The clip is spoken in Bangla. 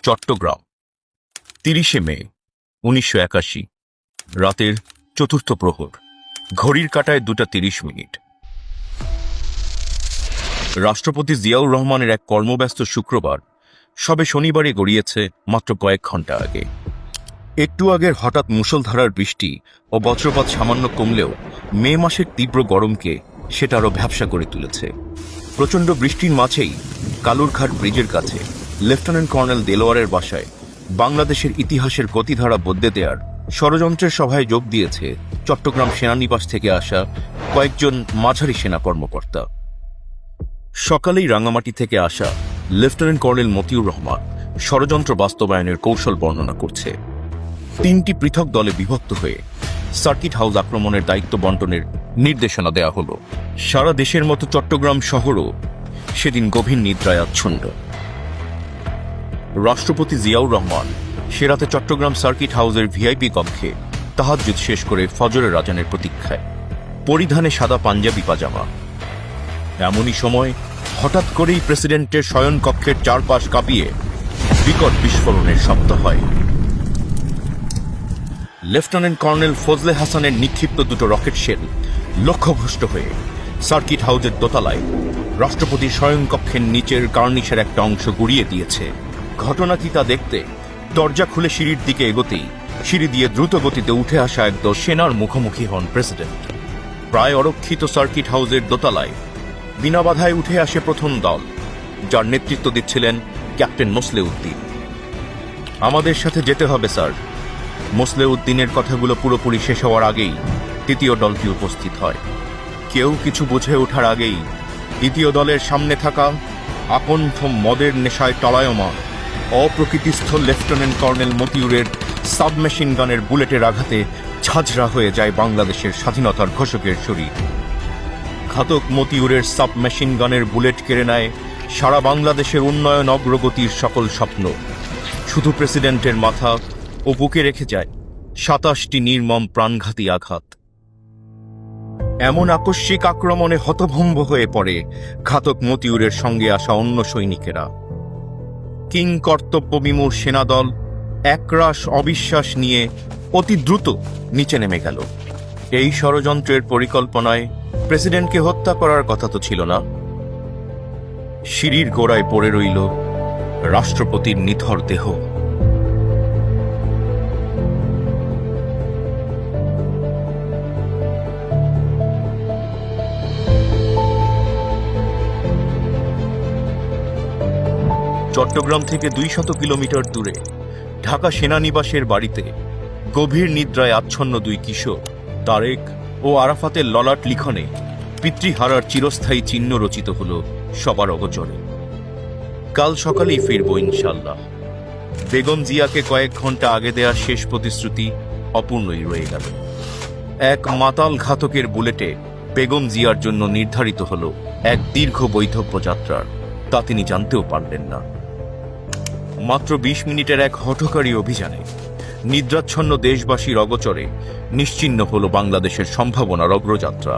চট্টগ্রাম ৩০শে মে ১৯৮১ রাতের চতুর্থ প্রহর। ঘড়ির কাঁটায় ২:৩০। রাষ্ট্রপতি জিয়াউর রহমানের এক কর্মব্যস্ত শুক্রবার সবে শনিবারে গড়িয়েছে মাত্র কয়েক ঘন্টা আগে। একটু আগের হঠাৎ মুষলধারার বৃষ্টি ও বজ্রপাত সামান্য কমলেও মে মাসের তীব্র গরমকে সেটা আরও ভ্যাপসা করে তুলেছে। প্রচণ্ড বৃষ্টির মাঝেই কালুরঘাট ব্রিজের কাছে লেফটেন্যান্ট কর্নেল দেলোয়ারের বাসায় বাংলাদেশের ইতিহাসের গতিধারা বদলে দেওয়ার ষড়যন্ত্রের সভায় যোগ দিয়েছে চট্টগ্রাম সেনানিবাস থেকে আসা কয়েকজন মাঝারি সেনা কর্মকর্তা। সকালেই রাঙামাটি থেকে আসা লেফটেন্যান্ট কর্নেল মতিউর রহমান ষড়যন্ত্র বাস্তবায়নের কৌশল বর্ণনা করছে। ৩টি পৃথক দলে বিভক্ত হয়ে সার্কিট হাউস আক্রমণের দায়িত্ব বন্টনের নির্দেশনা দেওয়া হলো। সারা দেশের মতো চট্টগ্রাম শহরও সেদিন গভীর নিদ্রায় আচ্ছন্ন। রাষ্ট্রপতি জিয়াউর রহমান সে রাতে চট্টগ্রাম সার্কিট হাউসের ভিআইপি কক্ষে তাহাজ্জুদ শেষ করে ফজরের আজানের প্রতীক্ষায়, পরিধানে সাদা পাঞ্জাবি পাজামা। এমনই সময় হঠাৎ করেই প্রেসিডেন্টের শয়নকক্ষের চারপাশ কাঁপিয়ে বিকট বিস্ফোরণের শব্দ হয়। লেফটেন্যান্ট কর্নেল ফজলে হাসানের নিক্ষিপ্ত দুটো রকেট শেল লক্ষ্যভ্রষ্ট হয়ে সার্কিট হাউসের দোতলায় রাষ্ট্রপতির শয়নকক্ষের নিচের কার্নিশের একটা অংশ গুড়িয়ে দিয়েছে। ঘটনা কি তা দেখতে দরজা খুলে সিঁড়ির দিকে এগোতেই সিঁড়ি দিয়ে দ্রুত গতিতে উঠে আসা একদল সেনার মুখোমুখি হন প্রেসিডেন্ট। প্রায় অরক্ষিত সার্কিট হাউসের দোতলায় বিনা বাধায় উঠে আসে প্রথম দল, যার নেতৃত্ব দিচ্ছিলেন ক্যাপ্টেন মোসলেউদ্দিন। আমাদের সাথে যেতে হবে স্যার। মোসলেউদ্দিনের কথাগুলো পুরোপুরি শেষ হওয়ার আগেই তৃতীয় দলটি উপস্থিত হয়। কেউ কিছু বুঝে ওঠার আগেই দ্বিতীয় দলের সামনে থাকা আকণ্ঠ মদের নেশায় টলায়মান অপ্রকৃতিস্থ লেফটেন্যান্ট কর্নেল মতিউরের সাবমেশিন গানের বুলেটের আঘাতে ঝাঁঝরা হয়ে যায় বাংলাদেশের স্বাধীনতার ঘোষকের শরীর। ঘাতক মতিউরের সাবমেশিন গানের বুলেট কেড়ে নেয় সারা বাংলাদেশের উন্নয়ন অগ্রগতির সকল স্বপ্ন। শুধু প্রেসিডেন্টের মাথা ও বুকে রেখে যায় ২৭টি নির্মম প্রাণঘাতী আঘাত। এমন আকস্মিক আক্রমণে হতভম্ব হয়ে পড়ে ঘাতক মতিউরের সঙ্গে আসা অন্য সৈনিকেরা। কিং কর্তব্য বিমূঢ় সেনাদল একরাশ অবিশ্বাস নিয়ে অতি দ্রুত নিচে নেমে গেল। এই ষড়যন্ত্রের পরিকল্পনায় প্রেসিডেন্টকে হত্যা করার কথা তো ছিল না। সিঁড়ির গোড়ায় পড়ে রইল রাষ্ট্রপতির নিথর দেহ। চট্টগ্রাম থেকে ২০০ কিলোমিটার দূরে ঢাকা সেনানিবাসের বাড়িতে গভীর নিদ্রায় আচ্ছন্ন দুই কিশোর তারেক ও আরাফাতের ললাট লিখনে পিতৃহারার চিরস্থায়ী চিহ্ন রচিত হল সবার অগোচরে। কাল সকালেই ফিরব ইনশাল্লাহ। বেগম জিয়াকে কয়েক ঘন্টা আগে দেয়া শেষ প্রতিশ্রুতি অপূর্ণই রয়ে গেল। এক মাতাল ঘাতকের বুলেটে বেগম জিয়ার জন্য নির্ধারিত হল এক দীর্ঘ বৈধব্য যাত্রার, তা তিনি জানতেও পারলেন না। মাত্র ২০ মিনিটের এক হঠকারী অভিযানে নিদ্রাচ্ছন্ন দেশবাসীর অগোচরে নিশ্চিহ্ন হল বাংলাদেশের সম্ভাবনার অগ্রযাত্রা।